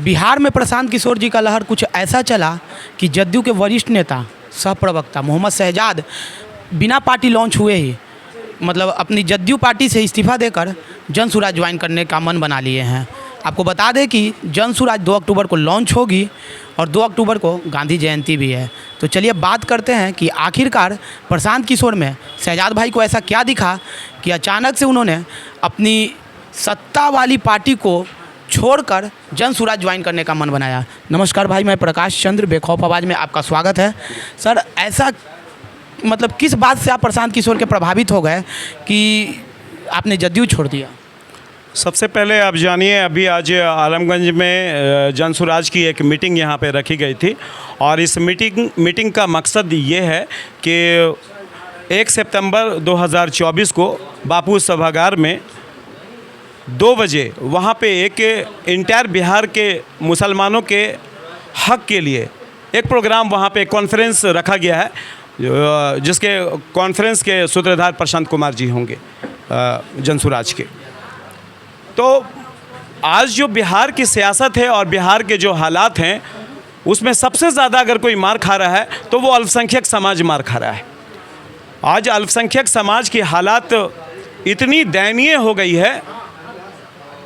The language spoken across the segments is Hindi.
बिहार में प्रशांत किशोर जी का लहर कुछ ऐसा चला कि जदयू के वरिष्ठ नेता सह प्रवक्ता मोहम्मद शहजाद बिना पार्टी लॉन्च हुए ही मतलब अपनी जदयू पार्टी से इस्तीफा देकर जनसुराज ज्वाइन करने का मन बना लिए हैं। आपको बता दें कि जनसुराज 2 अक्टूबर को लॉन्च होगी और 2 अक्टूबर को गांधी जयंती भी है। तो चलिए बात करते हैं कि आखिरकार प्रशांत किशोर में शहजाद भाई को ऐसा क्या दिखा कि अचानक से उन्होंने अपनी सत्ता वाली पार्टी को छोड़कर जनसुराज ज्वाइन करने का मन बनाया। नमस्कार भाई, मैं प्रकाश चंद्र बेखौफ आवाज़ में आपका स्वागत है। सर, ऐसा मतलब किस बात से आप प्रशांत किशोर के प्रभावित हो गए कि आपने जदयू छोड़ दिया? सबसे पहले आप जानिए, अभी आज आलमगंज में जनसुराज की एक मीटिंग यहाँ पे रखी गई थी और इस मीटिंग का मकसद ये है कि 1 सितंबर 2024 को बापू सभागार में 2 बजे वहाँ पे एक इंटायर बिहार के मुसलमानों के हक के लिए एक प्रोग्राम वहाँ पे कॉन्फ्रेंस रखा गया है, जिसके कॉन्फ्रेंस के सूत्रधार प्रशांत कुमार जी होंगे जनसुराज के। तो आज जो बिहार की सियासत है और बिहार के जो हालात हैं उसमें सबसे ज़्यादा अगर कोई मार खा रहा है तो वो अल्पसंख्यक समाज मार खा रहा है। आज अल्पसंख्यक समाज की हालात इतनी दयनीय हो गई है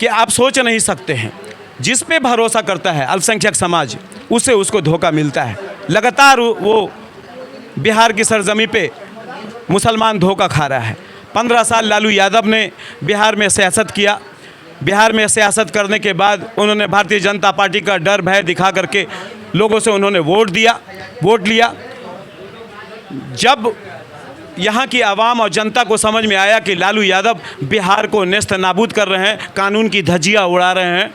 कि आप सोच नहीं सकते हैं। जिस पे भरोसा करता है अल्पसंख्यक समाज, उससे उसको धोखा मिलता है। लगातार वो बिहार की सरजमी पे मुसलमान धोखा खा रहा है। 15 साल लालू यादव ने बिहार में सियासत किया। बिहार में सियासत करने के बाद उन्होंने भारतीय जनता पार्टी का डर भय दिखा करके लोगों से उन्होंने वोट लिया। जब यहाँ की आवाम और जनता को समझ में आया कि लालू यादव बिहार को नेस्त नाबूद कर रहे हैं, कानून की धज्जियाँ उड़ा रहे हैं,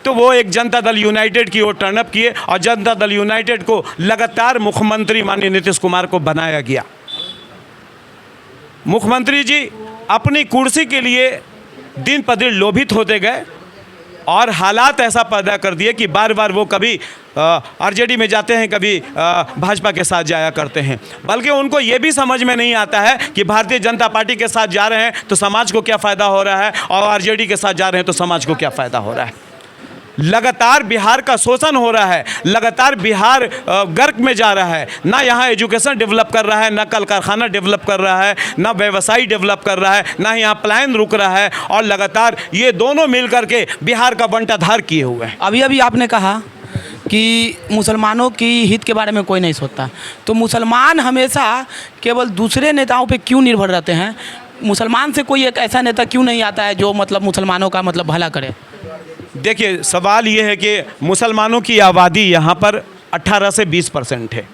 तो वो एक जनता दल यूनाइटेड की ओर टर्नअप किए और जनता दल यूनाइटेड को लगातार मुख्यमंत्री माननीय नीतीश कुमार को बनाया गया। मुख्यमंत्री जी अपनी कुर्सी के लिए दिन पर दिन लोभित होते गए और हालात ऐसा पैदा कर दिए कि बार बार वो कभी आरजेडी में जाते हैं, कभी भाजपा के साथ जाया करते हैं। बल्कि उनको ये भी समझ में नहीं आता है कि भारतीय जनता पार्टी के साथ जा रहे हैं तो समाज को क्या फ़ायदा हो रहा है और आरजेडी के साथ जा रहे हैं तो समाज को क्या फ़ायदा हो रहा है। लगातार बिहार का शोषण हो रहा है, लगातार बिहार गर्क में जा रहा है। ना यहाँ एजुकेशन डेवलप कर रहा है, ना कल कारखाना डेवलप कर रहा है, ना व्यवसाय डेवलप कर रहा है, ना यहाँ प्लान रुक रहा है और लगातार ये दोनों मिल करके बिहार का बंटाधार किए हुए हैं। अभी आपने कहा कि मुसलमानों की हित के बारे में कोई नहीं सोचता, तो मुसलमान हमेशा केवल दूसरे नेताओं पे क्यों निर्भर रहते हैं? मुसलमान से कोई एक ऐसा नेता क्यों नहीं आता है जो मतलब मुसलमानों का मतलब भला करे? देखिए, सवाल ये है कि मुसलमानों की आबादी यहाँ पर 18 से 20% है।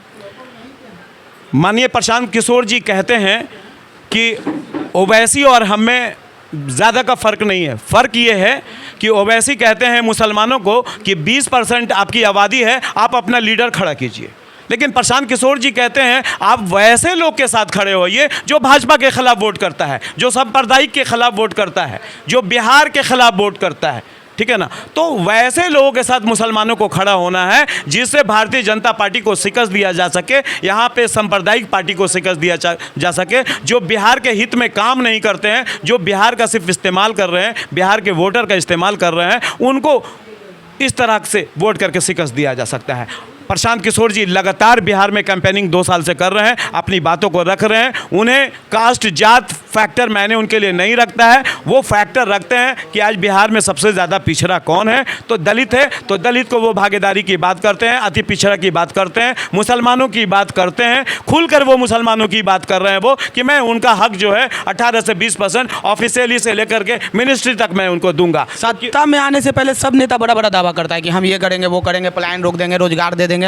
माननीय प्रशांत किशोर जी कहते हैं कि ओवैसी और हम में ज़्यादा का फ़र्क नहीं है। फ़र्क ये है कि ओवैसी कहते हैं मुसलमानों को कि 20% आपकी आबादी है, आप अपना लीडर खड़ा कीजिए। लेकिन प्रशांत किशोर जी कहते हैं आप वैसे लोग के साथ खड़े होइए जो भाजपा के खिलाफ वोट करता है, जो सांप्रदायिक के खिलाफ वोट करता है, जो बिहार के खिलाफ वोट करता है, ठीक है ना। तो वैसे लोगों के साथ मुसलमानों को खड़ा होना है जिससे भारतीय जनता पार्टी को शिकस्त दिया जा सके, यहाँ पे सांप्रदायिक पार्टी को शिकस्त दिया जा सके, जो बिहार के हित में काम नहीं करते हैं, जो बिहार का सिर्फ इस्तेमाल कर रहे हैं, बिहार के वोटर का इस्तेमाल कर रहे हैं, उनको इस तरह से वोट करके शिकस्त दिया जा सकता है। प्रशांत किशोर जी लगातार बिहार में कैंपेनिंग 2 साल से कर रहे हैं, अपनी बातों को रख रहे हैं। उन्हें कास्ट जात फैक्टर मैंने उनके लिए नहीं रखता है। वो फैक्टर रखते हैं कि आज बिहार में सबसे ज़्यादा पिछड़ा कौन है, तो दलित है, तो दलित को वो भागीदारी की बात करते हैं, अति पिछड़ा की बात करते हैं, मुसलमानों की बात करते हैं। खुलकर वो मुसलमानों की बात कर रहे हैं वो कि मैं उनका हक जो है 18 से 20% ऑफिशियली से लेकर के मिनिस्ट्री तक मैं उनको दूंगा। सत्ता में आने से पहले सब नेता बड़ा बड़ा दावा करता है कि हम ये करेंगे, वो करेंगे, प्लान रोक देंगे, रोजगार दे देंगे।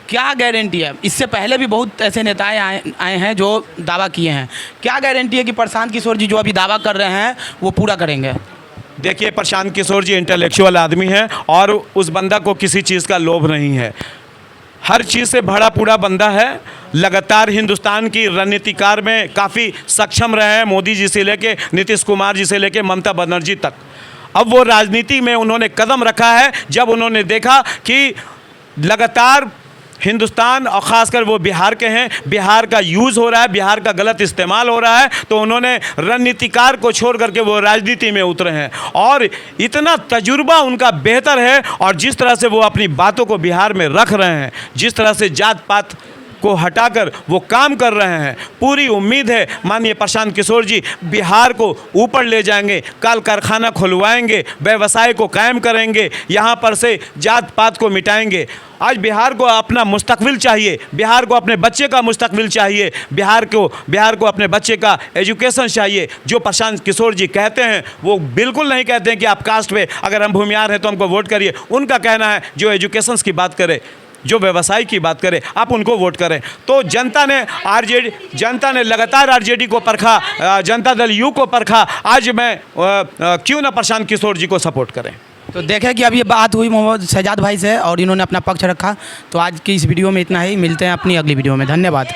क्या गारंटी है? इससे पहले भी बहुत ऐसे नेताएं आए हैं जो दावा किए हैं। क्या गारंटी है कि प्रशांत किशोर जी जो अभी दावा कर रहे हैं वो पूरा करेंगे? देखिए, प्रशांत किशोर जी इंटेलेक्चुअल आदमी हैं और उस बंदा को किसी चीज़ का लोभ नहीं है। हर चीज़ से भरा पूरा बंदा है। लगातार हिंदुस्तान की रणनीतिकार में काफ़ी सक्षम रहे हैं, मोदी जी से लेके नीतीश कुमार जी से लेके ममता बनर्जी तक। अब वो राजनीति में उन्होंने कदम रखा है जब उन्होंने देखा कि लगातार हिंदुस्तान और ख़ासकर वो बिहार के हैं, बिहार का यूज़ हो रहा है, बिहार का गलत इस्तेमाल हो रहा है, तो उन्होंने रणनीतिकार को छोड़ करके वो राजनीति में उतरे हैं और इतना तजुर्बा उनका बेहतर है। और जिस तरह से वो अपनी बातों को बिहार में रख रहे हैं, जिस तरह से जात पात को हटाकर वो काम कर रहे हैं, पूरी उम्मीद है माननीय प्रशांत किशोर जी बिहार को ऊपर ले जाएंगे, कल कारखाना खुलवाएंगे, व्यवसाय को कायम करेंगे, यहाँ पर से जात पात को मिटाएंगे। आज बिहार को अपना मुस्तकबिल चाहिए, बिहार को अपने बच्चे का मुस्तकबिल चाहिए, बिहार को अपने बच्चे का एजुकेशन चाहिए। जो प्रशांत किशोर जी कहते हैं वो बिल्कुल नहीं कहते हैं कि आप कास्ट पे अगर हम भूमियार हैं तो हमको वोट करिए। उनका कहना है जो एजुकेशन की बात करे, जो व्यवसाय की बात करें, आप उनको वोट करें। तो जनता ने लगातार आरजेडी को परखा, जनता दल यू को परखा, आज मैं क्यों ना प्रशांत किशोर जी को सपोर्ट करें। तो देखें कि अब ये बात हुई मोहम्मद शहजाद भाई से और इन्होंने अपना पक्ष रखा। तो आज की इस वीडियो में इतना ही, मिलते हैं अपनी अगली वीडियो में। धन्यवाद।